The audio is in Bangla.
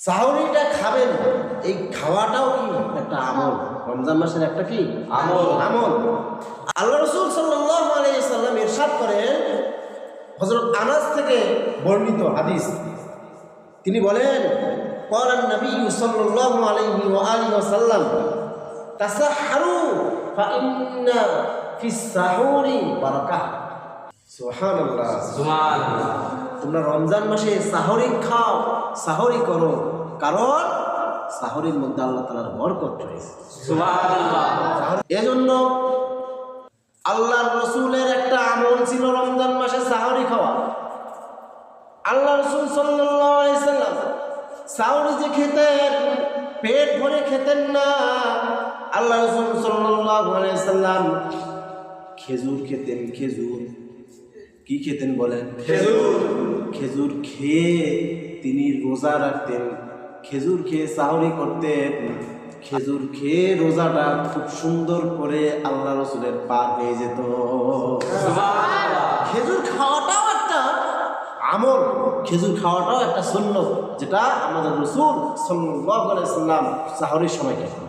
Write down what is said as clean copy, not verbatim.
সাহরিটা খাবেন, এই খাওয়াটাও কি একটা আমল, রমজান মাসের একটা কি আমল। আল্লাহ রাসূল সাল্লাল্লাহু আলাইহি সাল্লাম ইরশাদ করেন, হযরত আনাস থেকে বর্ণিত হাদিস, তিনি বলেন, ক্বালান নবী সাল্লাল্লাহু আলাইহি ওয়া আলিহি ওয়াসাল্লাম, তাসাহহারু ফা ইন্না ফিস সাহুরি বারাকাহ। সুবহানাল্লাহ, সুবহানাল্লাহ। তোমরা রমজান মাসে সাহরি খাও, সাহরি করো, কারণ সাহরির মধ্যে আল্লাহ তাআলার বরকত রয়েছে। সুবহানাল্লাহ। এজন্য আল্লাহর রাসূলের একটা আমল ছিল রমজান মাসে সাহরি খাওয়া। আল্লাহ রাসূল সাল্লাল্লাহু আলাইহি সাল্লাম সাহরি যে খেতেন, পেট ভরে খেতেন না। আল্লাহ রাসূল সাল্লাল্লাহু আলাইহি সাল্লাম খেজুর খেতেন। খেজুর কি খেতেন বলেন? খেজুর খেয়ে তিনি রোজা রাখতেন, খেজুর খেয়ে সাহরি করতেন। খেজুর খেয়ে রোজাটা খুব সুন্দর করে আল্লাহ রাসূলের পার হয়ে যেত। খেজুর খাওয়াটাও একটা আমল, খেজুর খাওয়াটাও একটা সুন্নাত, যেটা আমাদের রাসূল সাল্লাল্লাহু আলাইহি সাল্লাম সাহরির সময় খেতেন।